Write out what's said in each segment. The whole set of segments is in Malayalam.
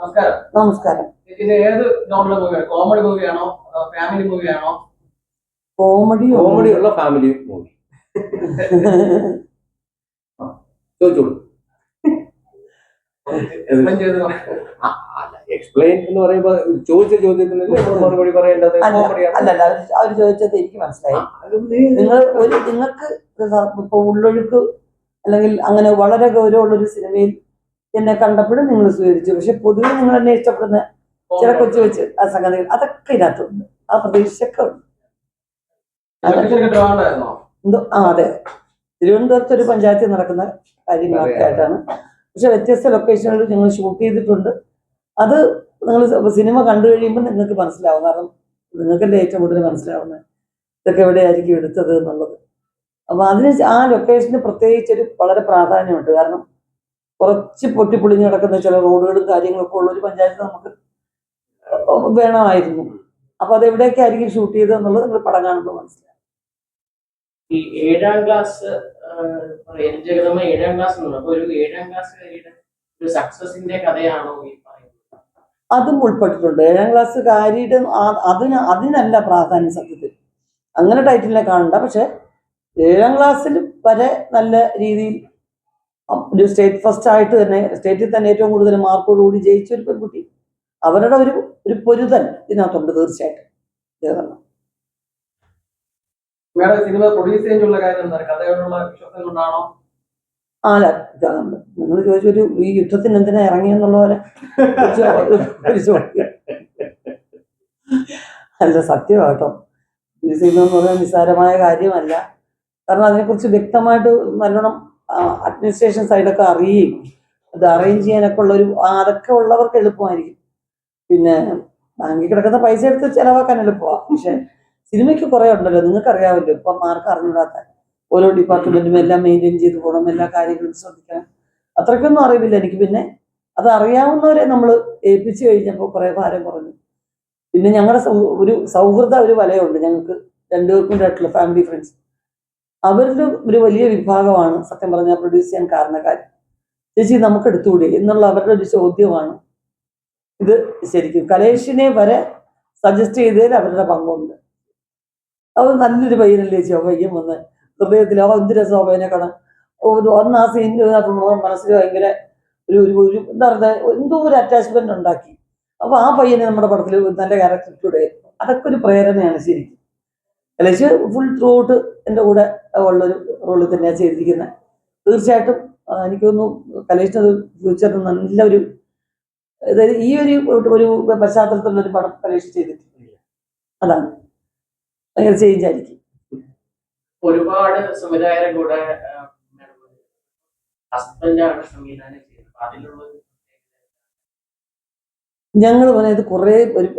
നമസ്കാരം. നമസ്കാരം. ഇതിന് ഏത് നോർമൽ മൂവിയാണ്? കോമഡി മൂവിയാണോ ഫാമിലി മൂവിയാണോ? കോമഡി ഉള്ള ഫാമിലി മൂവി ചോദിച്ചോളൂ. എക്സ്പ്ലെയിൻ എന്ന് പറയുമ്പോ ചോദിച്ച ചോദ്യത്തിന് മറുപടി പറയേണ്ടത് അല്ലല്ല. അവർ ചോദിച്ചത് എനിക്ക് മനസ്സിലായി. നിങ്ങൾക്ക് ഇപ്പൊ ഉള്ളൊഴുക്ക് അല്ലെങ്കിൽ അങ്ങനെ വളരെ ഗൗരവമുള്ളൊരു സിനിമയിൽ എന്നെ കണ്ടപ്പോഴും നിങ്ങൾ സ്വീകരിച്ചു. പക്ഷെ പൊതുവെ നിങ്ങൾ എന്നെ ഇഷ്ടപ്പെടുന്ന ചില കൊച്ചു കൊച്ചു സംഗതികൾ അതൊക്കെ ഇതിനകത്തുണ്ട്. ആ പ്രതീക്ഷയൊക്കെ ഉണ്ട്. എന്തോ അതെ, തിരുവനന്തപുരത്ത് ഒരു പഞ്ചായത്തിൽ നടക്കുന്ന കാര്യങ്ങളൊക്കെ ആയിട്ടാണ്. പക്ഷെ വ്യത്യസ്ത ലൊക്കേഷനുകളിൽ ഞങ്ങൾ ഷൂട്ട് ചെയ്തിട്ടുണ്ട്. അത് നിങ്ങൾ സിനിമ കണ്ടു കഴിയുമ്പോൾ നിങ്ങൾക്ക് മനസ്സിലാവും. കാരണം നിങ്ങൾക്കല്ലേ ഏറ്റവും കൂടുതൽ മനസ്സിലാവുന്നത് ഇതൊക്കെ എവിടെയായിരിക്കും എടുത്തത് എന്നുള്ളത്. അപ്പോൾ അതിന് ആ ലൊക്കേഷന് പ്രത്യേകിച്ചൊരു വളരെ പ്രാധാന്യമുണ്ട്. കാരണം കുറച്ച് പൊട്ടിപ്പൊളിഞ്ഞ് കിടക്കുന്ന ചില റോഡുകളും കാര്യങ്ങളൊക്കെ ഉള്ള ഒരു പഞ്ചായത്ത് നമുക്ക് വേണമായിരുന്നു. അപ്പോൾ അത് എവിടെയൊക്കെ ആയിരിക്കും ഷൂട്ട് ചെയ്തത് എന്നുള്ളത് നിങ്ങൾ പടം കാണുമ്പോൾ മനസ്സിലാവും. ഈ 7ാം ക്ലാസ് ജഗതമ്മ 7ാം ക്ലാസ് ഒരു 7ാം ക്ലാസ്സുകാരിയുടെ ഒരു സക്സസിന്റെ കഥയാണോ ഈ പറയുന്നത്? അതും ഉൾപ്പെട്ടിട്ടുണ്ട്. 7ാം ക്ലാസ്സുകാരിയുടെ അതിനല്ല പ്രാധാന്യം സത്യത്തിൽ. അങ്ങനെ ടൈറ്റിലിനെ കാണണ്ട. പക്ഷെ 7ാം ക്ലാസ്സിൽ വരെ നല്ല രീതിയിൽ ഒരു സ്റ്റേറ്റ് ഫസ്റ്റ് ആയിട്ട് തന്നെ സ്റ്റേറ്റിൽ തന്നെ ഏറ്റവും കൂടുതൽ മാർക്കോടുകൂടി ജയിച്ച ഒരു പെൺകുട്ടി, അവരുടെ ഒരു പൊരുതൽ ഇതിനകത്തുണ്ട് തീർച്ചയായിട്ടും. സിനിമ പ്രൊഡ്യൂസ് ചെയ്യാനുള്ള കാര്യം എന്താണ്? കഥയോടുള്ള വിശ്വാസം കൊണ്ടാണോ? നിങ്ങൾ ചോദിച്ചൊരു ഈ യുദ്ധത്തിന് എന്തിനാ ഇറങ്ങിയെന്നുള്ള പോലെ ഒരു ചോദ്യം. അല്ല, സത്യമാട്ടോ. ഈ സിനിമ എന്ന് പറഞ്ഞാൽ നിസ്സാരമായ കാര്യമല്ല. കാരണം അതിനെക്കുറിച്ച് വ്യക്തമായിട്ട് നല്ലോണം അഡ്മിനിസ്ട്രേഷൻ സൈഡൊക്കെ അറിയുകയും അത് അറേഞ്ച് ചെയ്യാനൊക്കെ ഉള്ളൊരു അതൊക്കെ ഉള്ളവർക്ക് എളുപ്പമായിരിക്കും. പിന്നെ ബാങ്കിൽ കിടക്കുന്ന പൈസ എടുത്ത് ചിലവാക്കാൻ എളുപ്പമാണ്. പക്ഷെ സിനിമയ്ക്ക് കുറേ ഉണ്ടല്ലോ, നിങ്ങൾക്കറിയാമല്ലോ. ഇപ്പം ആർക്കും അറിഞ്ഞൂടാത്ത ഓരോ ഡിപ്പാർട്ട്മെന്റും എല്ലാം മെയിൻറ്റെയിൻ ചെയ്ത് പോകണം, എല്ലാ കാര്യങ്ങളും ശ്രദ്ധിക്കണം. അത്രയ്ക്കൊന്നും അറിവില്ല എനിക്ക്. പിന്നെ അത് അറിയാവുന്നവരെ നമ്മൾ ഏൽപ്പിച്ചു കഴിഞ്ഞപ്പോൾ കുറേ ഭാരം കുറഞ്ഞു. പിന്നെ ഞങ്ങളുടെ ഒരു സൗഹൃദ ഒരു വലയുണ്ട് ഞങ്ങൾക്ക് രണ്ടുപേർക്കും ആയിട്ടുള്ള ഫാമിലി ഫ്രണ്ട്സ്. അവരുടെ ഒരു വലിയ വിഭാഗമാണ് സത്യം പറഞ്ഞാൽ പ്രൊഡ്യൂസ് ചെയ്യാൻ കാരണക്കാർ. ചേച്ചി നമുക്ക് എടുത്തുകൂടി എന്നുള്ള അവരുടെ ഒരു ചോദ്യമാണ് ഇത്. ശരിക്കും കലേഷിനെ വരെ സജസ്റ്റ് ചെയ്തതിൽ അവരുടെ പങ്കുണ്ട്. അവർ നല്ലൊരു പയ്യനല്ലേ ചേച്ചി. പയ്യൻ വന്ന് ഹൃദയത്തിൽ എന്ത് രസോപയനെ കാണാൻ അന്ന് ആ സീനിനകത്ത് മനസ്സിൽ ഭയങ്കര ഒരു എന്താ പറയുക, എന്തോ ഒരു അറ്റാച്ച്മെന്റ് ഉണ്ടാക്കി. അപ്പോൾ ആ പയ്യനെ നമ്മുടെ പടത്തിൽ നല്ല ക്യാരക്ടറിലൂടെ അതൊക്കെ ഒരു പ്രേരണയാണ് ശരിക്കും. കലേഷ് ഫുൾ ത്രൂ ഔട്ട് എൻ്റെ കൂടെ ഉള്ളൊരു റോളിൽ തന്നെയാണ് ചെയ്തിരിക്കുന്നത്. തീർച്ചയായിട്ടും എനിക്ക് തോന്നുന്നു കലേഷിനത് ഫ്യൂച്ചറിന് നല്ലൊരു അതായത് ഈ ഒരു പശ്ചാത്തലത്തിലുള്ളൊരു പടം കലേഷ് ചെയ്തിട്ടില്ല. അതാണ് ഭയങ്കര ചേഞ്ച് ആയിരിക്കും. ഒരുപാട് സംവിധായകരെ കൂടെ ഹസ്ബൻഡാണ് സംവിധാനം ചെയ്തത്. ഞങ്ങൾ പറഞ്ഞത് കുറേ ഒരു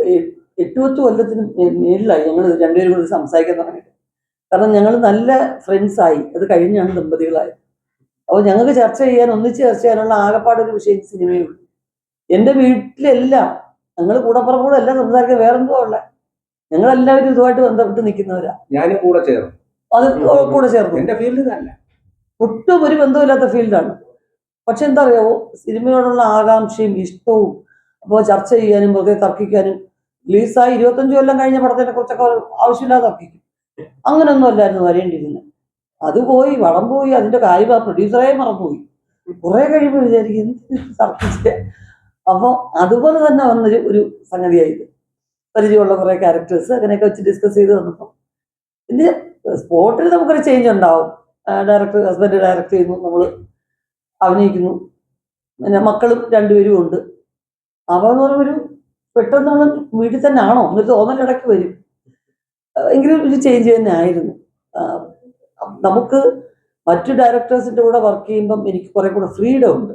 8-10 കൊല്ലത്തിന് മേളിലായി ഞങ്ങൾ രണ്ടുപേരും കൂടി സംസാരിക്കാൻ തുടങ്ങിയിട്ട്. കാരണം ഞങ്ങൾ നല്ല ഫ്രണ്ട്സായി. അത് കഴിഞ്ഞാണ് ദമ്പതികളായത്. അപ്പോൾ ഞങ്ങൾക്ക് ഒന്നിച്ച് ചർച്ച ചെയ്യാനുള്ള ആകെപ്പാടൊരു വിഷയം സിനിമയുള്ളൂ. എൻ്റെ വീട്ടിലെല്ലാം ഞങ്ങൾ കൂടപ്പുറം എല്ലാം സംസാരിക്കാൻ വേറെന്തോ ഉള്ള ഞങ്ങളെല്ലാവരും ഇതുമായിട്ട് ബന്ധപ്പെട്ട് നിൽക്കുന്നവരാ. ഞാനും കൂടെ ചേർന്നു. അത് കൂടെ ചേർന്നു. എൻ്റെ ഫീൽഡ് തന്നെ ഒട്ടും ഒരു ബന്ധമില്ലാത്ത ഫീൽഡാണ്. പക്ഷെ എന്താ അറിയാവോ, സിനിമയോടുള്ള ആകാംക്ഷയും ഇഷ്ടവും അപ്പോൾ ചർച്ച ചെയ്യാനും വെറുതെ തർക്കിക്കാനും. റിലീസായി 25 കൊല്ലം കഴിഞ്ഞ പടത്തിനെ കുറിച്ചൊക്കെ ആവശ്യമില്ലാതെ തർക്കിക്കും. അങ്ങനെയൊന്നും അല്ലായിരുന്നു വരേണ്ടിയിരുന്നത്. അത് പോയി വളം പോയി അതിന്റെ കാര്യം ആ പ്രൊഡ്യൂസറെ മറന്നുപോയി. കുറെ കഴിയുമ്പോൾ വിചാരിക്കും തർക്കിച്ച. അപ്പോൾ അതുപോലെ തന്നെ വന്നൊരു ഒരു സംഗതിയായത്. പരിചയമുള്ള കുറെ ക്യാരക്ടേഴ്സ് അങ്ങനെയൊക്കെ വെച്ച് ഡിസ്കസ് ചെയ്ത് വന്നപ്പോൾ പിന്നെ സ്പോട്ടിൽ നമുക്കൊരു ചേഞ്ച് ഉണ്ടാവും. ഹസ്ബൻഡ് ഡയറക്റ്റ് ചെയ്യുന്നു, നമ്മൾ അഭിനയിക്കുന്നു, പിന്നെ മക്കളും രണ്ടുപേരും ഉണ്ട്. അപ്പോൾ എന്ന് പറയുമ്പോൾ പെട്ടെന്ന് നമ്മൾ വീട്ടിൽ തന്നെ ആണോ എന്നൊരു തോന്നലിടയ്ക്ക് വരും. എങ്കിലും ഒരു ചേഞ്ച് തന്നെ ആയിരുന്നു. നമുക്ക് മറ്റു ഡയറക്ടേഴ്സിൻ്റെ കൂടെ വർക്ക് ചെയ്യുമ്പം എനിക്ക് കുറെ കൂടെ ഫ്രീഡം ഉണ്ട്.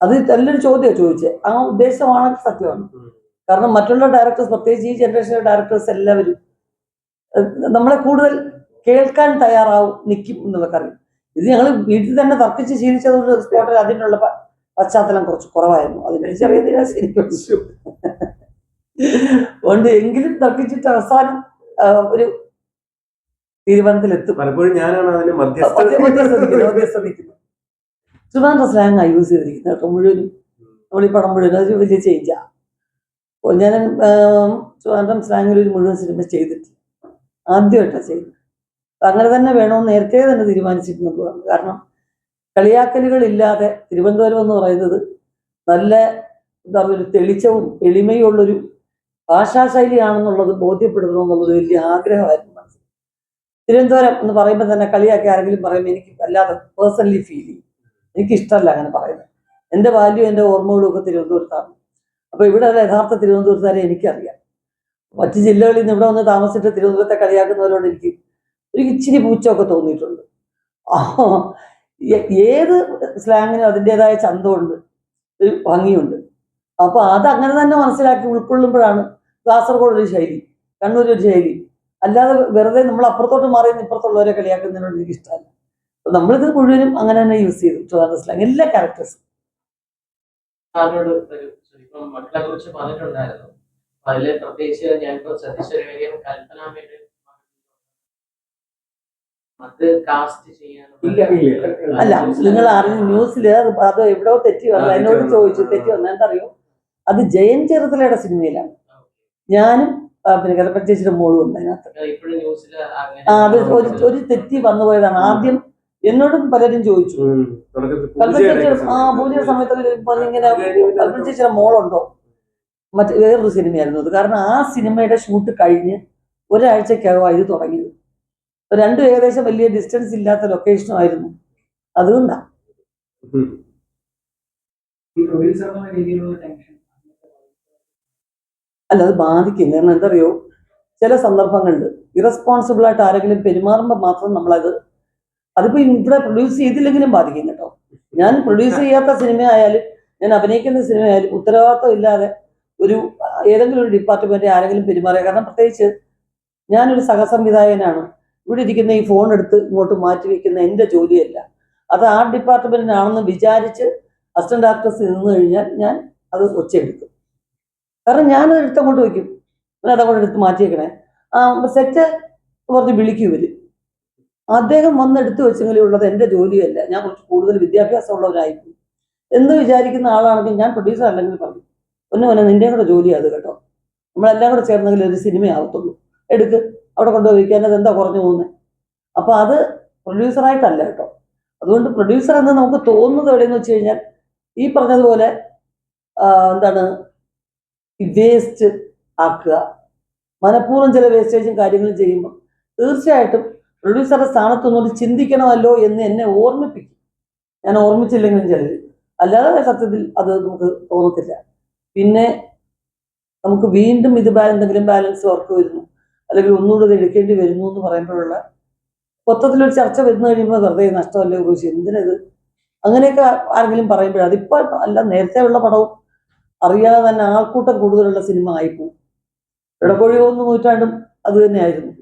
അത് നല്ലൊരു ചോദ്യമാണ് ചോദിച്ചത്. ആ ഉദ്ദേശമാണ് സത്യമാണ്. കാരണം മറ്റുള്ള ഡയറക്ടേഴ്സ്, പ്രത്യേകിച്ച് ഈ ജനറേഷനിലെ ഡയറക്ടേഴ്സ് എല്ലാവരും നമ്മളെ കൂടുതൽ കേൾക്കാൻ തയ്യാറാവും, നിൽക്കും എന്നുള്ളതൊക്കെ അറിയും. ഇത് ഞങ്ങൾ വീട്ടിൽ തന്നെ തർക്കിച്ച് ശീലിച്ചതുകൊണ്ട് സ്പോട്ടിൽ അതിനുള്ള പശ്ചാത്തലം കുറച്ച് കുറവായിരുന്നു. അതിന് ചെറിയ നിരാശ കൊണ്ട് എങ്കിലും തർക്കിച്ചിട്ട് അവസാനം ഒരു തീരുമാനത്തിലെത്തും. പലപ്പോഴും ഞാനാണ് അതിന് മധ്യസ്ഥ നിൽക്കുന്നത്. ട്രിവാൻഡ്രം സ്ലാങ് യൂസ് ചെയ്തിരിക്കുന്നത് കേട്ടോ മുഴുവനും. നമ്മൾ ഈ പടം മുഴുവൻ അതൊരു വലിയ ചേഞ്ചാണ്. അപ്പോൾ ഞാൻ ട്രിവാൻഡ്രം സ്ലാങ്ങിൽ ഒരു മുഴുവൻ സിനിമ ചെയ്തിട്ടില്ല, ആദ്യമായിട്ടാണ് ചെയ്യുന്നത്. അങ്ങനെ തന്നെ വേണമെന്ന് നേരത്തെ തന്നെ തീരുമാനിച്ചിരുന്നതാണ്. കാരണം കളിയാക്കലുകളില്ലാതെ തിരുവനന്തപുരം എന്ന് പറയുന്നത് നല്ല എന്താ പറയുക, ഒരു തെളിച്ചവും എളിമയും ഉള്ളൊരു ഭാഷാശൈലിയാണെന്നുള്ളത് ബോധ്യപ്പെടുത്തണമെന്നുള്ളത് വലിയ ആഗ്രഹമായിരുന്നു മനസ്സിൽ. തിരുവനന്തപുരം എന്ന് പറയുമ്പോൾ തന്നെ കളിയാക്കി ആരെങ്കിലും പറയുമ്പോൾ എനിക്ക് വല്ലാതെ പേഴ്സണലി ഫീൽ ചെയ്യും. എനിക്കിഷ്ടമല്ല അങ്ങനെ പറയുന്നത്. എൻ്റെ വാല്യൂ എൻ്റെ ഓർമ്മകളും ഒക്കെ തിരുവനന്തപുരത്താണ്. അപ്പോൾ ഇവിടെ യഥാർത്ഥ തിരുവനന്തപുരത്തുകാരെ എനിക്കറിയാം. മറ്റ് ജില്ലകളിൽ നിന്ന് ഇവിടെ വന്ന് താമസിച്ചിട്ട് തിരുവനന്തപുരത്തെ കളിയാക്കുന്നവരോട് എനിക്ക് ഇച്ചിരി പൂച്ചമൊക്കെ തോന്നിയിട്ടുണ്ട്. ഏത് സ്ലാങ്ങിനും അതിൻ്റെതായ ചന്തമുണ്ട്, ഒരു ഭംഗിയുണ്ട്. അപ്പോൾ അതങ്ങനെ തന്നെ മനസ്സിലാക്കി ഉൾക്കൊള്ളുമ്പോഴാണ് കാസർഗോഡ് ഒരു ശൈലി, കണ്ണൂർ ഒരു ശൈലി. അല്ലാതെ വെറുതെ നമ്മൾ അപ്പുറത്തോട്ട് മാറി ഇപ്പുറത്തുള്ളവരെ കളിയാക്കുന്നതിനോട് എനിക്ക് ഇഷ്ടമല്ല. അപ്പോൾ നമ്മളിത് മുഴുവനും അങ്ങനെ തന്നെ യൂസ് ചെയ്തു ട്രിവാൻഡ്രം സ്ലാങ്, എല്ലാ ക്യാരക്ടേഴ്സും. സാറിനോട് ഇപ്പം മക്കളെ കുറിച്ച് പറഞ്ഞിട്ടുണ്ടായിരുന്നു. അതില് പ്രത്യേകിച്ച് ഞാനിപ്പോ ശ്രദ്ധിച്ചൊരു കാര്യം, കൽപ്പനാമയുടെ അത് കാസ്റ്റ് ചെയ്യാൻ അല്ല, നിങ്ങൾ അറിഞ്ഞ ന്യൂസില് അത് എവിടെയോ തെറ്റി വന്നത്, എന്നോട് ചോദിച്ചു തെറ്റി വന്ന എന്തറിയോ, അത് ജയൻ ചെറുതലയുടെ സിനിമയിലാണ്. ഞാനും പിന്നെ കലപ്പ ചേച്ചിയുടെ മോളും ഉണ്ട് അതിനകത്ത്. അത് ഒരു തെറ്റി വന്നു പോയതാണ്. ആദ്യം എന്നോടും പലരും ചോദിച്ചു, കൽപ്പ ചേച്ചി പൂജയുടെ സമയത്ത് ഇങ്ങനെ കൽപ്പ ചേച്ചിയുടെ മോളുണ്ടോ, മറ്റേ വേറൊരു സിനിമയായിരുന്നു അത്. കാരണം ആ സിനിമയുടെ ഷൂട്ട് കഴിഞ്ഞ് ഒരാഴ്ചക്കകം ഇത് തുടങ്ങിയത്. രണ്ടും ഏകദേശം വലിയ ഡിസ്റ്റൻസ് ഇല്ലാത്ത ലൊക്കേഷനും ആയിരുന്നു. അതുകൊണ്ടാണ്. അല്ല, അത് ബാധിക്കും. കാരണം എന്തറിയോ, ചില സന്ദർഭങ്ങളിൽ ഇറസ്പോൺസിബിൾ ആയിട്ട് ആരെങ്കിലും പെരുമാറുമ്പോൾ മാത്രം നമ്മളത്, അതിപ്പോൾ ഇവിടെ പ്രൊഡ്യൂസ് ചെയ്തില്ലെങ്കിലും ബാധിക്കും കേട്ടോ. ഞാൻ പ്രൊഡ്യൂസ് ചെയ്യാത്ത സിനിമ ആയാലും ഞാൻ അഭിനയിക്കുന്ന സിനിമ ആയാലും ഉത്തരവാദിത്വം ഇല്ലാതെ ഒരു ഏതെങ്കിലും ഒരു ഡിപ്പാർട്ട്മെന്റ് ആരെങ്കിലും പെരുമാറിയ, കാരണം പ്രത്യേകിച്ച് ഞാനൊരു സഹസംവിധായകനാണ്. ഇവിടെ ഇരിക്കുന്ന ഈ ഫോൺ എടുത്ത് ഇങ്ങോട്ട് മാറ്റി വയ്ക്കുന്ന എൻ്റെ ജോലിയല്ല. അത് ആ ഡിപ്പാർട്ട്മെന്റിനാണെന്ന് വിചാരിച്ച് അസിസ്റ്റന്റ് ഡയറക്ടേഴ്സ് നിന്ന് കഴിഞ്ഞാൽ ഞാൻ അത് ഒച്ചയെടുക്കും. കാരണം ഞാനത് എടുത്തങ്ങോട്ട് വയ്ക്കും, പിന്നെ അതങ്ങോട്ട് എടുത്ത് മാറ്റിയേക്കണേ. സെറ്റ് പറഞ്ഞ് വിളിക്കും ഇവര്. അദ്ദേഹം വന്ന് എടുത്തു വെച്ചെങ്കിലും ഉള്ളത് എൻ്റെ ജോലിയല്ല, ഞാൻ കുറച്ച് കൂടുതൽ വിദ്യാഭ്യാസമുള്ളവരായിരിക്കും എന്ന് വിചാരിക്കുന്ന ആളാണെങ്കിൽ ഞാൻ പ്രൊഡ്യൂസർ അല്ലെങ്കിൽ പറയും, ഒന്നും നിൻ്റെയും കൂടെ ജോലിയാണ് അത് കേട്ടോ, നമ്മളെല്ലാം കൂടെ ചേർന്നെങ്കിൽ ഒരു സിനിമയാവത്തുള്ളൂ, എടുക്ക് അവിടെ കൊണ്ടുപോയിക്കാൻ, അത് എന്താ കുറഞ്ഞു പോകുന്നത്. അപ്പോൾ അത് പ്രൊഡ്യൂസറായിട്ടല്ല കേട്ടോ. അതുകൊണ്ട് പ്രൊഡ്യൂസർ എന്ന് നമുക്ക് തോന്നുന്നത് എവിടെയെന്ന് വെച്ച് കഴിഞ്ഞാൽ ഈ പറഞ്ഞതുപോലെ എന്താണ്, വേസ്റ്റ് ആക്കുക, മനഃപൂർവ്വം ചില വേസ്റ്റേജും കാര്യങ്ങളും ചെയ്യുമ്പോൾ തീർച്ചയായിട്ടും പ്രൊഡ്യൂസറുടെ സ്ഥാനത്തൊന്നുകൂടി ചിന്തിക്കണമല്ലോ എന്ന് എന്നെ ഓർമ്മിപ്പിക്കും. ഞാൻ ഓർമ്മിച്ചില്ലെങ്കിലും ചിലർ, അല്ലാതെ സത്യത്തിൽ അത് നമുക്ക് തോന്നത്തില്ല. പിന്നെ നമുക്ക് വീണ്ടും ഇത് എന്തെങ്കിലും ബാലൻസ് വർക്ക് വരുന്നു അല്ലെങ്കിൽ ഒന്നുകൂടെ എടുക്കേണ്ടി വരുന്നു എന്ന് പറയുമ്പോഴുള്ള മൊത്തത്തിലൊരു ചർച്ച വരുന്നു കഴിയുമ്പോൾ വെറുതെ നഷ്ടമല്ലേ കുറിച്ച് എന്തിനത് അങ്ങനെയൊക്കെ ആരെങ്കിലും പറയുമ്പോഴേ, അതിപ്പോൾ അല്ല, നേരത്തെ ഉള്ള പടവും അറിയാതെ തന്നെ ആൾക്കൂട്ടം കൂടുതലുള്ള സിനിമ ആയിപ്പോവും. ഇടക്കോഴി 1 നൂറ്റാണ്ടും അത് തന്നെയായിരുന്നു.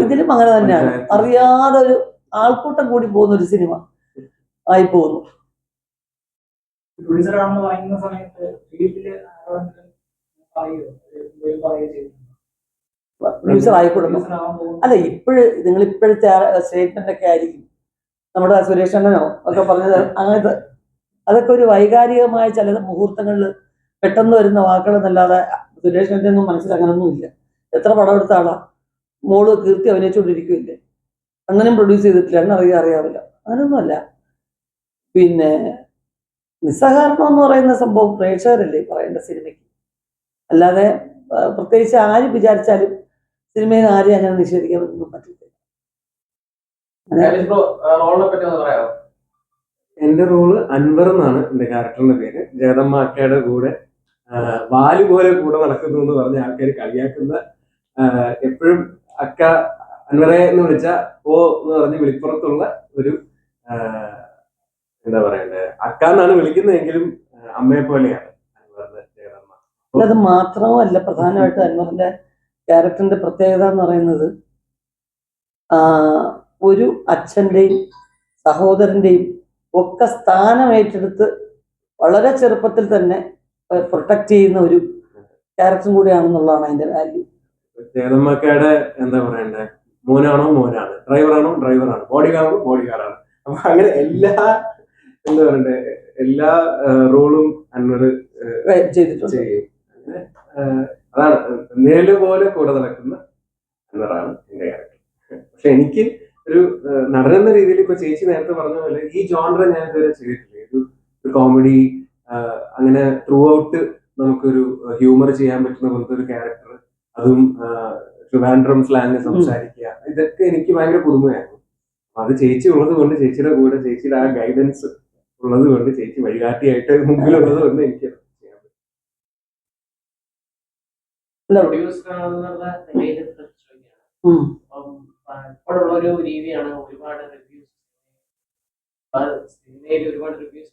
ഇതിലും അങ്ങനെ തന്നെയാണ്, അറിയാതെ ഒരു ആൾക്കൂട്ടം കൂടി പോകുന്ന ഒരു സിനിമ ആയി പോകുന്നു. പ്രൊഡ്യൂസർ ആയിക്കൊടുന്നു. അല്ല, നിങ്ങൾ ഇപ്പോഴത്തെ സ്റ്റേറ്റ്മെന്റ് ഒക്കെ ആയിരിക്കും നമ്മുടെ സുരേഷ് അണ്ണനോ ഒക്കെ പറഞ്ഞത്. അങ്ങനത്തെ അതൊക്കെ ഒരു വൈകാരികമായ ചില മുഹൂർത്തങ്ങളിൽ പെട്ടെന്ന് വരുന്ന വാക്കുകളെന്നല്ലാതെ സുരേഷിന്റെ ഒന്നും മനസ്സിൽ അങ്ങനൊന്നുമില്ല. എത്ര പടം എടുത്ത ആളാ, മോള് കീർത്തി അഭിനയിച്ചുകൊണ്ടിരിക്കുകയില്ലേ, അണ്ണനും പ്രൊഡ്യൂസ് ചെയ്തിട്ടില്ല, അണ്ണൻ അറിയാവില്ല, അങ്ങനൊന്നുമല്ല. പിന്നെ നിസ്സഹകരണം എന്ന് പറയുന്ന സംഭവം പ്രേക്ഷകരല്ലേ പറയേണ്ട സിനിമയ്ക്ക്, അല്ലാതെ പ്രത്യേകിച്ച് ആര് വിചാരിച്ചാലും സിനിമയിൽ ആരെയും അങ്ങനെ നിഷേധിക്കാൻ ഒന്നും പറ്റില്ല. എന്റെ റോള് അൻവർ എന്നാണ് എന്റെ ക്യാരക്ടറിന്റെ പേര്. ജയതമ്മ അക്കയുടെ കൂടെ വാല് പോലെ കൂടെ നടക്കുന്നു എന്ന് പറഞ്ഞ ആൾക്കാർ കളിയാക്കുന്ന, എപ്പോഴും അക്ക അൻവറെ എന്ന് വിളിച്ച ഓ എന്ന് പറഞ്ഞ് വിളിപ്പുറത്തുള്ള ഒരു എന്താ പറയണ്ടേ, അക്ക എന്നാണ് വിളിക്കുന്നതെങ്കിലും അമ്മയെ പോലെയാണ് അൻവറിന്റെ ജയതമ്മ. അത് മാത്രമല്ല, പ്രധാനമായിട്ട് അൻവറിന്റെ ക്യാരക്ടറിന്റെ പ്രത്യേകത എന്ന് പറയുന്നത് ഒരു അച്ഛൻ്റെയും സഹോദരൻ്റെയും ഒക്കെ സ്ഥാനം ഏറ്റെടുത്ത് വളരെ ചെറുപ്പത്തിൽ തന്നെ പ്രൊട്ടക്ട് ചെയ്യുന്ന ഒരു ക്യാരക്ടറും കൂടിയാണെന്നുള്ളതാണ് അതിന്റെ വാല്യൂ. ജയതമ്മക്കയുടെ എന്താ പറയണ്ടേ, മോനാണോ മോനാണ്, ഡ്രൈവറാണോ ഡ്രൈവറാണ്, ബോഡി ഗാർഡാണോ ബോഡി ഗാർഡാണ്. അപ്പൊ അങ്ങനെ എല്ലാ എന്താ പറയണ്ടേ എല്ലാ റോളും അൻവർ ചെയ്തിട്ടുണ്ട്. ചെയ്യും. അങ്ങനെ അതാണ് നിഴല് പോലെ കൂടെ നടക്കുന്ന അൻവറാണ് എന്റെ ക്യാരക്ടർ. പക്ഷെ എനിക്ക് ഒരു നടനെന്ന രീതിയിൽ ഇപ്പൊ ചേച്ചി നേരത്തെ പറഞ്ഞ പോലെ ഈ ജോണർ ഞാൻ ഇതുവരെ ചെയ്തിട്ടില്ല. ഒരു കോമഡി അങ്ങനെ ത്രൂ ഔട്ട് നമുക്കൊരു ഹ്യൂമർ ചെയ്യാൻ പറ്റുന്ന പോലത്തെ ഒരു ക്യാരക്ടർ, അതും ട്രിവാൻഡ്രം സ്ലാങ് സംസാരിക്കുക, ഇതൊക്കെ എനിക്ക് ഭയങ്കര പുതുമയായിരുന്നു. അത് ചേച്ചി ഉള്ളത് കൊണ്ട്, ചേച്ചിയുടെ കൂടെ ചേച്ചിയുടെ ആ ഗൈഡൻസ് ഉള്ളത് കൊണ്ട്, ചേച്ചി വഴികാട്ടിയായിട്ട് മുമ്പിലുള്ളത് കൊണ്ട് എനിക്ക് ചെയ്യാൻ പറ്റും. ഇപ്പോഴുള്ള ഒരു രീതിയാണ് ഒരുപാട് റിവ്യൂസ്, സിനിമയിൽ ഒരുപാട് റിവ്യൂസ്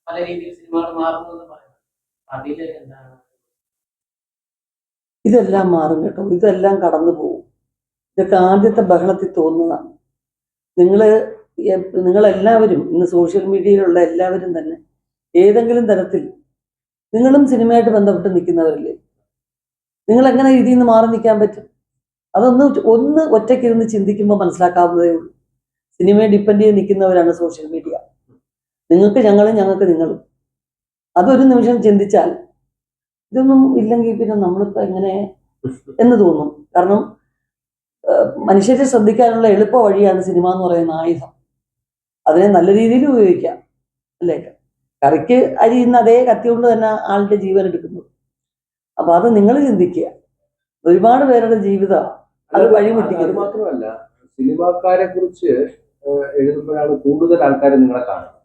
പല രീതിയിൽ സിനിമകൾ മാറുന്നു എന്ന് പറയുന്നത്. അതില് എന്താണ്? ഇതെല്ലാം മാറും കേട്ടോ, ഇതെല്ലാം കടന്നു പോകും. ഇതൊക്കെ ആദ്യത്തെ ബഹളത്തിൽ തോന്നുന്നതാണ്. നിങ്ങളെല്ലാവരും ഇന്ന് സോഷ്യൽ മീഡിയയിലുള്ള എല്ലാവരും തന്നെ ഏതെങ്കിലും തരത്തിൽ നിങ്ങളും സിനിമയായിട്ട് ബന്ധപ്പെട്ട് നിൽക്കുന്നവരല്ലേ. നിങ്ങൾ എങ്ങനെ ഇതിൽ നിന്ന് മാറി നിൽക്കാൻ പറ്റും? ഒന്ന് ഒറ്റയ്ക്കിരുന്ന് ചിന്തിക്കുമ്പോൾ മനസ്സിലാക്കാവുന്നതേ ഉള്ളൂ. സിനിമയെ ഡിപ്പെൻഡ് ചെയ്ത് നിൽക്കുന്നവരാണ് സോഷ്യൽ മീഡിയ. നിങ്ങൾക്ക് ഞങ്ങളും, ഞങ്ങൾക്ക് നിങ്ങളും. അതൊരു നിമിഷം ചിന്തിച്ചാൽ ഇതൊന്നും ഇല്ലെങ്കിൽ പിന്നെ നമ്മളിപ്പോൾ എങ്ങനെ എന്ന് തോന്നും. കാരണം മനുഷ്യരെ ശ്രദ്ധിക്കാനുള്ള എളുപ്പ വഴിയാണ് സിനിമ എന്ന് പറയുന്ന ആയുധം. അതിനെ നല്ല രീതിയിൽ ഉപയോഗിക്കാം, അല്ലേ? കറിക്ക് അരിയുന്ന അതേ കത്തി കൊണ്ട് തന്നെ ആളുടെ ജീവൻ എടുക്കുന്നു. അപ്പൊ അത് നിങ്ങൾ ചിന്തിക്കുക. ഒരുപാട് പേരുടെ ജീവിതമാണ് അത് വഴിമുട്ടിക്കുന്നത്. അത് മാത്രമല്ല, സിനിമാക്കാരെ കുറിച്ച് എഴുതുമ്പോഴാണ് കൂടുതൽ ആൾക്കാർ നിങ്ങളെ കാണുന്നത്.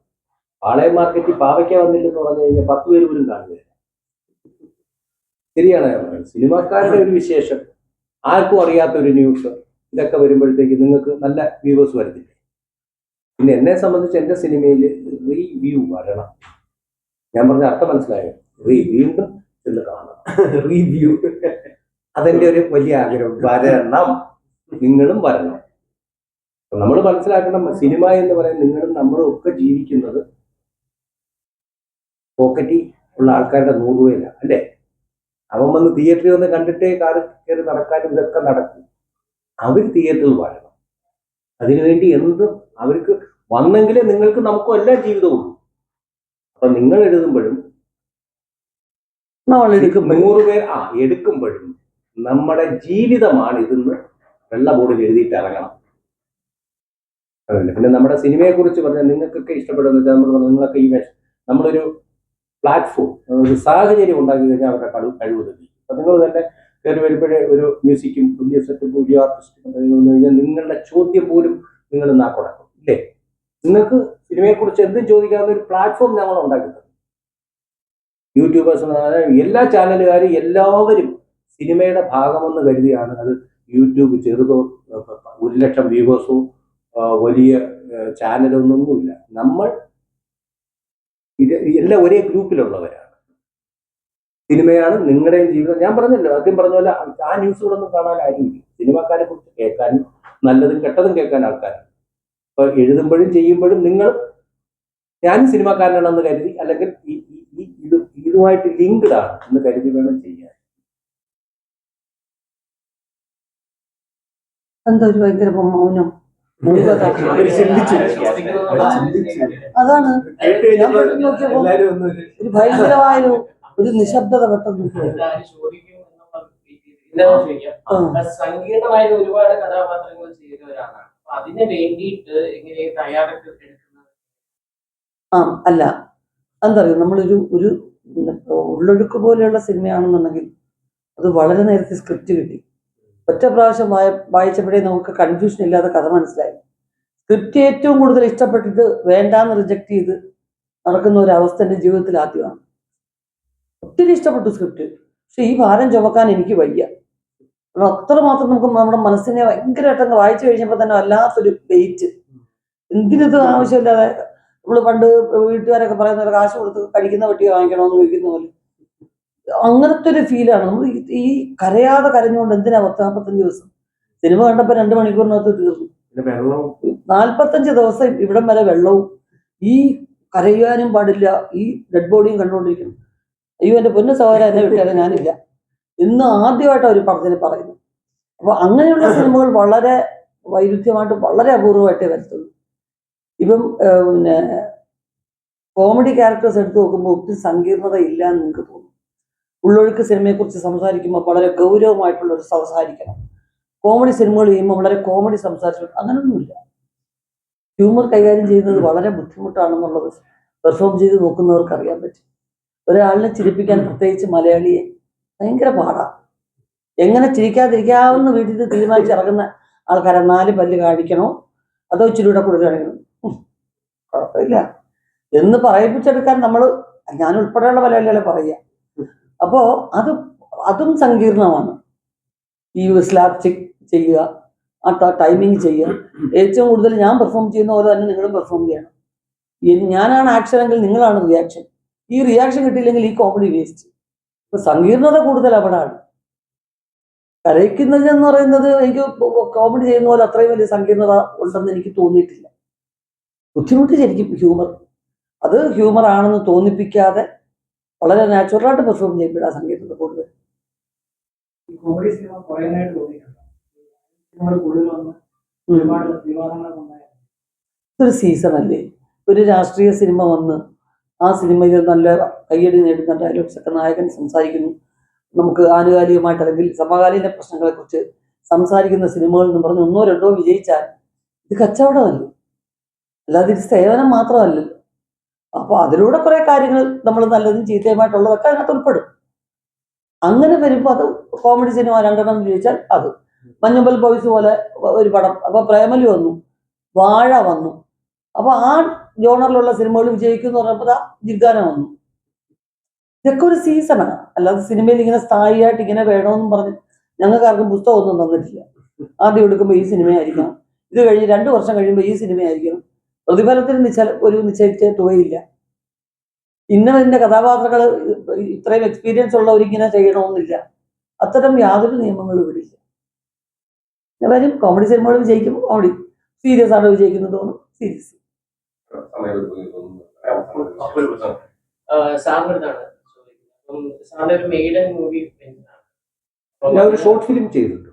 പാളയം മാർക്കറ്റിൽ പാവയ്ക്ക വന്നില്ലെന്ന് പറഞ്ഞു കഴിഞ്ഞാൽ 10 പേര് പോലും കാണുകയില്ല. ശരിയാണ് ഞാൻ പറയുന്നത്. സിനിമാക്കാരുടെ ഒരു വിശേഷം, ആർക്കും അറിയാത്ത ഒരു ന്യൂസ്, ഇതൊക്കെ വരുമ്പോഴത്തേക്ക് നിങ്ങൾക്ക് നല്ല വ്യൂവേഴ്സ് വരുന്നില്ല. പിന്നെ എന്നെ സംബന്ധിച്ച് എൻ്റെ സിനിമയിൽ റീവ്യൂ വരണം. ഞാൻ പറഞ്ഞ അർത്ഥം മനസ്സിലായോ? വീണ്ടും ചെന്ന് കാണണം, റിവ്യൂ. അതെന്റെ ഒരു വലിയ ആഗ്രഹം. വരണം, നിങ്ങളും വരണം. നമ്മൾ മനസ്സിലാക്കണം, സിനിമ എന്ന് പറയുന്നത് നിങ്ങളും നമ്മളും ഒക്കെ ജീവിക്കുന്നത് പോക്കറ്റിൽ ഉള്ള ആൾക്കാരുടെ 100 രൂപയില്ല, അല്ലേ? അവൻ വന്ന് തിയേറ്ററിൽ വന്ന് കണ്ടിട്ടേ കാറ് കയറി നടക്കാനും ഇതൊക്കെ നടക്കും. അവർ തിയേറ്ററിൽ വരണം. അതിനുവേണ്ടി എന്തും അവർക്ക് വന്നെങ്കിലേ നിങ്ങൾക്ക് നമുക്കും എല്ലാ ജീവിതവും ഉള്ളൂ. അപ്പൊ നിങ്ങൾ എഴുതുമ്പോഴും 100 പേർ എടുക്കുമ്പോഴും നമ്മുടെ ജീവിതമാണ് ഇതെന്ന് വെള്ള ബോർഡിൽ എഴുതിയിട്ട് ഇറങ്ങണം. അതല്ല, പിന്നെ നമ്മുടെ സിനിമയെ കുറിച്ച് പറഞ്ഞാൽ നിങ്ങൾക്കൊക്കെ ഇഷ്ടപ്പെടുന്നത് നിങ്ങളൊക്കെ ഈ നമ്മളൊരു പ്ലാറ്റ്ഫോം, ഒരു സാഹചര്യം ഉണ്ടാക്കി കഴിഞ്ഞാൽ അവരുടെ കഴിവ് തെളിയും. അപ്പൊ നിങ്ങൾ തന്നെ കയറി വരുമ്പോഴേ ഒരു മ്യൂസിക്കും പുതിയ സെറ്റും പുതിയ ആർട്ടിസ്റ്റും വന്നു കഴിഞ്ഞാൽ നിങ്ങളുടെ ചോദ്യം പോലും നിങ്ങൾ നാക്കുടക്കും, ഇല്ലേ? നിങ്ങൾക്ക് സിനിമയെ കുറിച്ച് എന്തും ചോദിക്കാവുന്ന ഒരു പ്ലാറ്റ്ഫോം ഞങ്ങൾ ഉണ്ടാക്കുന്നത്. യൂട്യൂബേഴ്സ്, എല്ലാ ചാനലുകാരും എല്ലാവരും സിനിമയുടെ ഭാഗമെന്ന് കരുതിയാണ് അത്. യൂട്യൂബ് ചെറുതോ 1 ലക്ഷം വ്യൂവേഴ്സോ വലിയ ചാനലൊന്നുമില്ല. നമ്മൾ എല്ലാം ഒരേ ഗ്രൂപ്പിലുള്ളവരാണ്. സിനിമയാണ് നിങ്ങളുടെയും ജീവിതം. ഞാൻ പറഞ്ഞല്ലോ, ആദ്യം പറഞ്ഞ പോലെ ആ ന്യൂസുകളൊന്നും കാണാൻ ആരുമില്ല. സിനിമാക്കാരെ കുറിച്ച് കേൾക്കാനും നല്ലതും കെട്ടതും കേൾക്കാൻ ആൾക്കാരാണ്. അപ്പൊ എഴുതുമ്പോഴും ചെയ്യുമ്പോഴും നിങ്ങൾ ഞാനും സിനിമാക്കാരനാണെന്ന് കരുതി, അല്ലെങ്കിൽ ഇതുമായിട്ട് ലിങ്ക്ഡ് ആണ് എന്ന് കരുതി വേണം ചെയ്യാൻ. എന്താ ഒരു ഭയങ്കര മൗനം? അതാണ് ഞാൻ നോക്കിയപ്പോ ഒരു ഭയങ്കരമായ ഒരു നിശബ്ദത പെട്ടെന്ന്. സങ്കീർണമായ ഒരുപാട് കഥാപാത്രങ്ങൾ ചെയ്തവരാണ്. അതിന് വേണ്ടിയിട്ട് എങ്ങനെ തയ്യാറെടുക്കുന്നത്? അല്ല, എന്തറിയോ, നമ്മളൊരു ഉള്ളൊഴുക്ക് പോലെയുള്ള സിനിമയാണെന്നുണ്ടെങ്കിൽ അത് വളരെ നേരത്തെ സ്ക്രിപ്റ്റ് കിട്ടി. ഒറ്റ പ്രാവശ്യം വായിച്ചപ്പോഴേ നമുക്ക് കൺഫ്യൂഷൻ ഇല്ലാതെ കഥ മനസ്സിലായി. സ്ക്രിപ്റ്റ് ഏറ്റവും കൂടുതൽ ഇഷ്ടപ്പെട്ടിട്ട് വേണ്ടാന്ന് റിജക്ട് ചെയ്ത് നടക്കുന്ന ഒരു അവസ്ഥ എൻ്റെ ജീവിതത്തിൽ ആദ്യമാണ്. ഒത്തിരി ഇഷ്ടപ്പെട്ടു സ്ക്രിപ്റ്റ്, പക്ഷെ ഈ ഭാരം ചുമക്കാൻ എനിക്ക് വയ്യ. അത്രമാത്രം നമുക്ക് നമ്മുടെ മനസ്സിനെ ഭയങ്കരമായിട്ടങ്ങ് വായിച്ചു കഴിഞ്ഞപ്പോൾ തന്നെ വല്ലാത്തൊരു വെയിറ്റ്. എന്തിനത് ആവശ്യമില്ലാതെ നമ്മൾ പണ്ട് വീട്ടുകാരൊക്കെ പറയുന്ന പോലെ കാശ് കൊടുത്ത് കഴിക്കുന്ന പട്ടി വാങ്ങിക്കണമെന്ന് ചോദിക്കുന്ന പോലെ അങ്ങനത്തെ ഒരു ഫീലാണ്. നമ്മൾ ഈ കരയാതെ കരഞ്ഞുകൊണ്ട് എന്തിനാ 45 ദിവസം സിനിമ കണ്ടപ്പോൾ 2 മണിക്കൂറിനകത്ത് തീർന്നു. 45 ദിവസം ഇവിടം വരെ വെള്ളവും, ഈ കരയാനും പാടില്ല, ഈ ഡെഡ് ബോഡിയും കണ്ടുകൊണ്ടിരിക്കണം. അയ്യോ എൻ്റെ പൊന്നു സഹോദരൻ, എന്നെ വിട്ടാലേ ഞാനില്ല ഇന്ന് ആദ്യമായിട്ടാണ് ഒരു പടത്തിന് പറയുന്നത്. അപ്പൊ അങ്ങനെയുള്ള സിനിമകൾ വളരെ വൈരുദ്ധ്യമായിട്ട് വളരെ അപൂർവമായിട്ടേ വരത്തുള്ളൂ. ഇപ്പം പിന്നെ കോമഡി ക്യാരക്ടേഴ്സ് എടുത്ത് നോക്കുമ്പോൾ ഒട്ടും സങ്കീർണത ഇല്ല എന്ന് നിങ്ങൾക്ക് തോന്നും. ഉള്ളൊഴുക്ക് സിനിമയെക്കുറിച്ച് സംസാരിക്കുമ്പോൾ വളരെ ഗൗരവമായിട്ടുള്ള ഒരു സംസാരിക്കണം. കോമഡി സിനിമകൾ ചെയ്യുമ്പോൾ വളരെ കോമഡി സംസാരിച്ചു, അങ്ങനൊന്നുമില്ല. ഹ്യൂമർ കൈകാര്യം ചെയ്യുന്നത് വളരെ ബുദ്ധിമുട്ടാണെന്നുള്ളത് പെർഫോം ചെയ്ത് നോക്കുന്നവർക്ക് അറിയാൻ പറ്റും. ഒരാളിനെ ചിരിപ്പിക്കാൻ, പ്രത്യേകിച്ച് മലയാളിയെ, ഭയങ്കര പാടാണ്. എങ്ങനെ ചിരിക്കാതിരിക്കാവുന്ന വീട്ടിൽ നിന്ന് തീരുമാനിച്ചിറങ്ങുന്ന ആൾക്കാരെ 4 പല്ല് കാണിക്കണോ അതോ ഇച്ചിരി കൂടെ കൂടുതൽ കാണിക്കണോ, കുഴപ്പമില്ല എന്ന് പറയിപ്പിച്ചെടുക്കാൻ ഞാൻ ഉൾപ്പെടെയുള്ള മലയാളികളെ പറയുക. അപ്പോ അതും സങ്കീർണമാണ്. ഈ സ്ലാബ് ചെയ്യുക, ആ ടൈമിങ് ചെയ്യുക. ഏറ്റവും കൂടുതൽ ഞാൻ പെർഫോം ചെയ്യുന്ന പോലെ തന്നെ നിങ്ങളും പെർഫോം ചെയ്യണം. ഞാനാണ് ആക്ഷൻ എങ്കിൽ നിങ്ങളാണ് റിയാക്ഷൻ. ഈ റിയാക്ഷൻ കിട്ടിയില്ലെങ്കിൽ ഈ കോമഡി വേസ്റ്റ്. ഇപ്പൊ സങ്കീർണത കൂടുതൽ അവിടാണ്. കരയിക്കുന്നതെന്ന് പറയുന്നത് എനിക്ക് കോമഡി ചെയ്യുന്ന പോലെ അത്രയും വലിയ സങ്കീർണത ഉണ്ടെന്ന് എനിക്ക് തോന്നിയിട്ടില്ല. ബുദ്ധിമുട്ട് ശരിക്കും ഹ്യൂമർ. അത് ഹ്യൂമർ ആണെന്ന് തോന്നിപ്പിക്കാതെ വളരെ നാച്ചുറലായിട്ട് പെർഫോം ചെയ്യുമ്പോഴാണ് സങ്കീർണത കൂടുതൽ. കോമഡി സിനിമ കുറയുന്നതായിട്ട് തോന്നിയിട്ടുണ്ട്. സിനിമകൾ കൂടുതൽ വന്ന് ഒരുപാട് വിവാദങ്ങളൊക്കെ ഉണ്ടായിരുന്നു. ഇതൊരു സീസൺ അല്ലേ? ഒരു രാഷ്ട്രീയ സിനിമ വന്ന് ആ സിനിമയിൽ നല്ല കയ്യടി നേടുന്ന ഡയലോഗ്സ് ഒക്കെ നായകൻ സംസാരിക്കുന്നു. നമുക്ക് ആനുകാലികമായിട്ട് അല്ലെങ്കിൽ സമകാലീന പ്രശ്നങ്ങളെക്കുറിച്ച് സംസാരിക്കുന്ന സിനിമകൾ എന്ന് പറഞ്ഞ് 1 2 വിജയിച്ചാൽ ഇത് കച്ചവടമല്ലേ, അല്ലാതെ ഇത് സേവനം മാത്രമല്ലല്ലോ. അപ്പോൾ അതിലൂടെ കുറെ കാര്യങ്ങൾ നമ്മൾ നല്ലതും ചീത്തയുമായിട്ടുള്ളതൊക്കെ അതിനകത്ത് ഉൾപ്പെടും. അങ്ങനെ വരുമ്പോൾ അത് കോമഡി സിനിമ 2 വിജയിച്ചാൽ അത്. മഞ്ഞുമ്പൽ ബോയ്സ് പോലെ ഒരു പടം, അപ്പൊ പ്രേമലു വന്നു, വാഴ വന്നു, അപ്പൊ ആ ജോണറിലുള്ള സിനിമകൾ വിജയിക്കും എന്ന് പറഞ്ഞപ്പോൾ ജിഗാന വന്നു. ഇതൊക്കെ ഒരു സീസണാണ്. അല്ലാതെ സിനിമയിൽ ഇങ്ങനെ സ്ഥായിയായിട്ട് ഇങ്ങനെ വേണമെന്നും പറഞ്ഞ് ഞങ്ങൾക്ക് ആർക്കും പുസ്തകമൊന്നും തന്നിട്ടില്ല. ആദ്യം എടുക്കുമ്പോൾ ഈ സിനിമയായിരിക്കണം, ഇത് കഴിഞ്ഞ് 2 വർഷം കഴിയുമ്പോൾ ഈ സിനിമയായിരിക്കണം. പ്രതിഫലത്തിന് നിശ്ചയിച്ച തുകയില്ല. ഇന്ന കഥാപാത്രങ്ങൾ ഇത്രയും എക്സ്പീരിയൻസ് ഉള്ളവരിങ്ങനെ ചെയ്യണമെന്നില്ല. അത്തരം യാതൊരു നിയമങ്ങളും ഇവിടെ ഇല്ല. വരും കോമഡി സിനിമകൾ വിജയിക്കുമ്പോൾ കോമഡി, സീരിയസ് ആണ് വിജയിക്കുന്നത് തോന്നും സീരിയസ്. സാറിനടുത്താണ് ചോദിക്കുന്നത്. സാറിന്റെ ഒരു മെയ്ഡൻ മൂവി ഞാൻ ഒരു ഷോർട്ട് ഫിലിം ചെയ്തിട്ടുണ്ട്.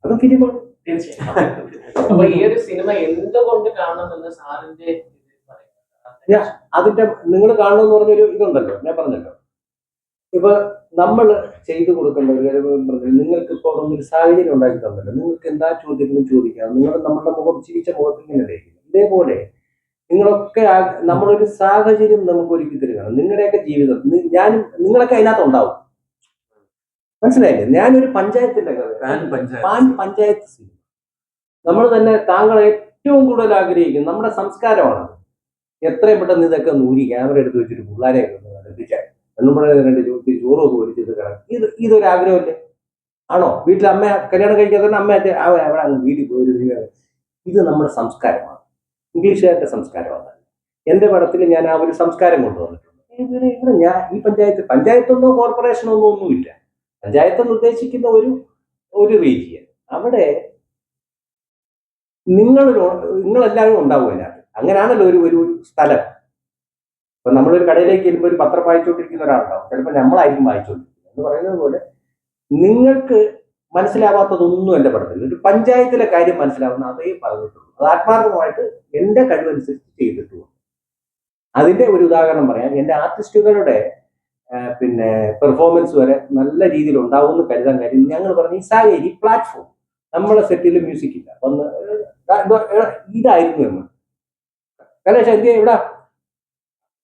അതും ഫിലിമാണ്. തീർച്ചയായും. അപ്പൊ ഈ ഒരു സിനിമ എന്തുകൊണ്ട് കാണണമെന്ന് സാറിന്റെ അതിന്റെ നിങ്ങൾ കാണണമെന്ന് പറഞ്ഞൊരു ഇതുണ്ടല്ലോ, ഞാൻ പറഞ്ഞല്ലോ. ഇപ്പൊ നമ്മൾ ചെയ്തു കൊടുക്കേണ്ട ഒരു കാര്യം പറഞ്ഞാൽ, നിങ്ങൾക്ക് ഇപ്പോൾ ഒരു സാഹചര്യം ഉണ്ടാക്കി തന്നല്ലോ, നിങ്ങൾക്ക് എന്താ ചോദ്യങ്ങളും ചോദിക്കാം. നിങ്ങൾ നമ്മളുടെ മുഖം ജീവിച്ച മുഖത്തിൽ ഇങ്ങനെ ഇതേപോലെ നിങ്ങളൊക്കെ നമ്മളൊരു സാഹചര്യം നമുക്ക് ഒരുക്കി തരികയാണ്. നിങ്ങളുടെയൊക്കെ ജീവിതം നിങ്ങളൊക്കെ അതിനകത്ത് ഉണ്ടാവും. മനസ്സിലായില്ലേ? ഞാനൊരു പഞ്ചായത്തിന്റെ പഞ്ചായത്ത് സിനിമ നമ്മൾ തന്നെ താങ്കൾ ഏറ്റവും കൂടുതൽ ആഗ്രഹിക്കും നമ്മുടെ സംസ്കാരമാണ്. എത്രയും പെട്ടെന്ന് ഇതൊക്കെ നൂരി ക്യാമറ എടുത്ത് വെച്ചിട്ട് പിള്ളേരെ എത്തിച്ചാൽ എണ്ണുമ്പോഴേ 2 ചോറൊക്കെ ഒരിച്ചത് കാണാം. ഇതൊരു ആഗ്രഹമല്ലേ? ആണോ? വീട്ടിൽ അമ്മ കല്യാണം കഴിക്കാതെ അമ്മ അവിടെ അങ്ങ് വീട്ടിൽ പോയി. ഇത് നമ്മുടെ സംസ്കാരമാണ്, ഇംഗ്ലീഷുകാരുടെ സംസ്കാരമാണ്. എൻ്റെ പടത്തിൽ ഞാൻ ആ ഒരു സംസ്കാരം കൊണ്ടുവന്നിട്ടുണ്ട്. ഇവിടെ ഞാൻ ഈ പഞ്ചായത്തൊന്നോ കോർപ്പറേഷനോ ഒന്നുമില്ല. പഞ്ചായത്ത് എന്ന് ഉദ്ദേശിക്കുന്ന ഒരു റീജിയൻ. അവിടെ നിങ്ങളെല്ലാവരും ഉണ്ടാവും അതിനകത്ത്. അങ്ങനെയാണല്ലോ ഒരു സ്ഥലം. ഇപ്പൊ നമ്മളൊരു കടയിലേക്ക് ചെല്ലുമ്പോൾ ഒരു പത്രം വായിച്ചുകൊണ്ടിരിക്കുന്ന ഒരാളുണ്ടാവും, ചിലപ്പോൾ നമ്മളായിരിക്കും വായിച്ചുകൊണ്ടിരിക്കുന്നത്. എന്ന് പറയുന്നത് പോലെ നിങ്ങൾക്ക് മനസ്സിലാവാത്തതൊന്നും എൻ്റെ പടത്തിൽ ഒരു പഞ്ചായത്തിലെ കാര്യം മനസ്സിലാവുന്ന അതേ പറഞ്ഞിട്ടുള്ളൂ. അത് ആത്മാർത്ഥമായിട്ട് എൻ്റെ കഴിവനുസരിച്ച് ചെയ്തിട്ടുള്ളൂ. അതിന്റെ ഒരു ഉദാഹരണം പറയാം. എൻ്റെ ആർട്ടിസ്റ്റുകളുടെ പെർഫോമൻസ് വരെ നല്ല രീതിയിൽ ഉണ്ടാവുമെന്ന് കരുതാൻ കാര്യം ഞങ്ങൾ പറഞ്ഞ ഈ സാഹചര്യം, ഈ പ്ലാറ്റ്ഫോം, നമ്മളെ സെറ്റിൽ മ്യൂസിക് ഇല്ല, ഒന്ന് ഇതായിരുന്നു എന്ന് കലേഷ എന്ത് ഇവിടെ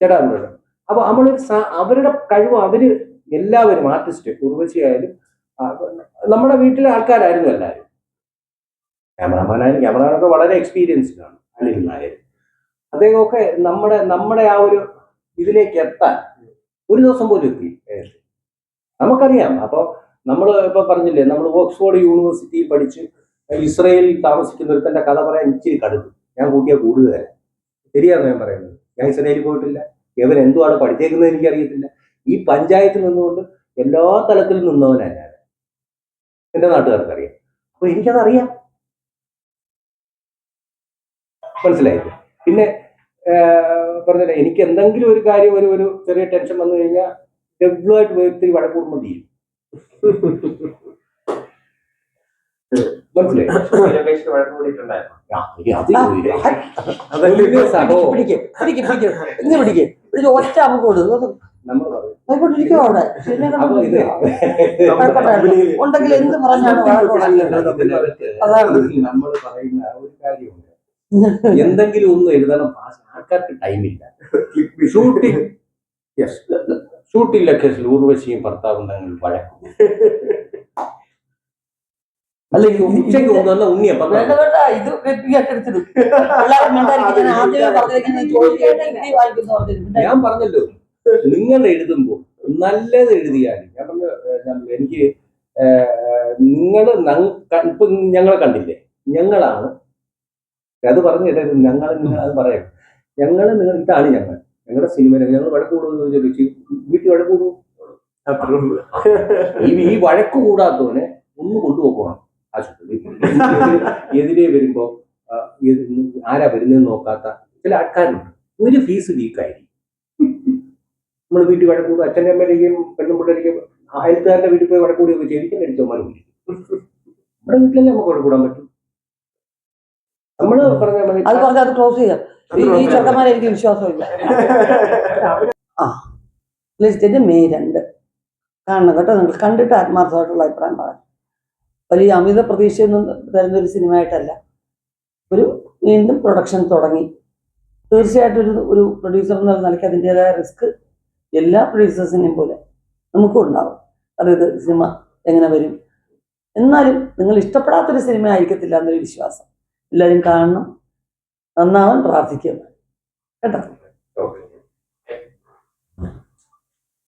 ചേട്ടാ ഇവിടെ. അപ്പൊ അവരുടെ കഴിവ് എല്ലാവരും ആർട്ടിസ്റ്റ്, ഉർവശിയായാലും നമ്മുടെ വീട്ടിലെ ആൾക്കാരായിരുന്നു എല്ലാവരും. ക്യാമറാമാനൊക്കെ വളരെ എക്സ്പീരിയൻസ്ഡ് ആണ്. അനിൽ നായർ അദ്ദേഹമൊക്കെ നമ്മുടെ ആ ഒരു ഇതിലേക്ക് എത്താൻ ഒരു ദിവസം പോലും എത്തി നമുക്കറിയാം. അപ്പോൾ നമ്മൾ ഇപ്പൊ പറഞ്ഞില്ലേ, നമ്മൾ ഓക്സ്ഫോർഡ് യൂണിവേഴ്സിറ്റിയിൽ പഠിച്ച് ഇസ്രയേലിൽ താമസിക്കുന്ന ഒരുത്തന്റെ കഥ പറയാൻ ഇച്ചിരി കടുക്കും. ഞാൻ കൂട്ടിയാൽ കൂടുതൽ ശരിയാണോ ഞാൻ പറയുന്നത്? ഞാൻ ഇസ്രയേലിൽ പോയിട്ടില്ല, ഇവൻ എന്തുവാണ് പഠിച്ചേക്കുന്നത് എനിക്കറിയത്തില്ല. ഈ പഞ്ചായത്തിൽ നിന്നുകൊണ്ട് എല്ലാ തലത്തിലും നിന്നവനാണ് ഞാൻ, എൻ്റെ നാട്ടുകാർക്കറിയാം. അപ്പൊ എനിക്കതറിയാം, മനസ്സിലായില്ലേ? പിന്നെ പറഞ്ഞില്ല, എനിക്ക് എന്തെങ്കിലും ഒരു കാര്യം ഒരു ചെറിയ ടെൻഷൻ വന്നു കഴിഞ്ഞാൽ ഡെബ്ലുമായിട്ട് ഒത്തിരി വഴക്കൂടുമ്പോൾ തീരും. മനസ്സിലായി? രമേശിന് വഴക്ക് കൂടിയിട്ടുണ്ടായിരുന്നു. അതല്ലേ ഇപ്പൊ പിടിക്ക് ഇന്ന് പിടിക്ക് ഒറ്റ നമുക്ക് കൊടുക്കും നമ്മൾ പറയും ആയിക്കോട്ടിരിക്കോ അവിടെ അപ്പൊ ഇത് ഉണ്ടെങ്കിൽ എന്ത് പറഞ്ഞാണ് അതാണ് നമ്മൾ പറയുന്ന ആ ഒരു കാര്യമുണ്ട്. എന്തെങ്കിലും ഒന്നും എഴുതണം, ആൾക്കാർക്ക് ടൈമില്ല. ഷൂട്ടിംഗ് ഷൂട്ടിംഗ് ലൊക്കേഷനിൽ ഊർവശിയും ഭർത്താവും തങ്ങൾ വഴക്കും. അല്ലെങ്കിൽ ഉച്ചയ്ക്ക് കൊണ്ടുവന്ന ഉണ്ണിയപ്പം വേണ്ട ഇത് കേട്ടെടുത്തിടും ആദ്യമേ പറഞ്ഞിരിക്കുന്നത് ഞാൻ പറഞ്ഞല്ലോ, നിങ്ങൾ എഴുതുമ്പോൾ നല്ലത് എഴുതിയാൽ ഞാൻ പറഞ്ഞു എനിക്ക് നിങ്ങൾ ഇപ്പൊ ഞങ്ങളെ കണ്ടില്ലേ, ഞങ്ങളാണ് അത് പറഞ്ഞിട്ട് നിങ്ങൾ അത് പറയാം. നിങ്ങൾ ഇതാണ് ഞങ്ങളുടെ സിനിമ. ഞങ്ങൾ വഴക്ക് കൂടുമെന്ന് ചോദിച്ചു, വീട്ടിൽ വഴക്ക് കൂടും. ഈ വഴക്ക് കൂടാത്തവനെ ഒന്ന് കൊണ്ടുപോക്കണം ആശുപത്രി. എതിരെ വരുമ്പോ ആരാ വരുന്നതെന്ന് നോക്കാത്ത ചില ആൾക്കാരുണ്ട്. ഒരു ഫീസ് ലീക്കായിരിക്കും. നമ്മൾ വീട്ടിൽ വഴക്ക് കൂടും, അച്ഛൻ്റെ അമ്മയിലേക്കും പെണ്ണും പിള്ളേരിക്കും അയൽക്കാരുടെ വീട്ടിൽ പോയി വഴക്ക് കൂടുകയൊക്കെ ചെയ്തിരിക്കും. അടിച്ചവന്മാർ കൂടി നമ്മുടെ വീട്ടിലല്ലേ നമുക്ക് വഴക്ക് കൂടാൻ പറ്റും. നമ്മള് പറഞ്ഞാൽ മതി. അത് പറഞ്ഞാൽ അത് ക്ലോസ് ചെയ്യാം. ഈ ചെറുക്കന്മാരെ എനിക്ക് വിശ്വാസമില്ല. ലിസ്റ്റിന്റെ മെയ് 2 കാണണം കേട്ടോ. നിങ്ങൾ കണ്ടിട്ട് ആത്മാർത്ഥമായിട്ടുള്ള അഭിപ്രായം പറയാം. വലിയ അമിത പ്രതീക്ഷയൊന്നും തരുന്നൊരു സിനിമയായിട്ടല്ല. ഒരു വീണ്ടും പ്രൊഡക്ഷൻ തുടങ്ങി. തീർച്ചയായിട്ടും ഒരു പ്രൊഡ്യൂസർ എന്ന നിലയ്ക്ക് അതിൻ്റെതായ റിസ്ക് എല്ലാ പ്രൊഡ്യൂസേഴ്സിനെയും പോലെ നമുക്കും ഉണ്ടാവും. അതായത് സിനിമ എങ്ങനെ വരും, എന്നാലും നിങ്ങൾ ഇഷ്ടപ്പെടാത്തൊരു സിനിമ ആയിരിക്കത്തില്ല എന്നൊരു വിശ്വാസം. എല്ലാവരും കാണണം, നന്നാവാൻ പ്രാർത്ഥിക്കുക കേട്ടോ.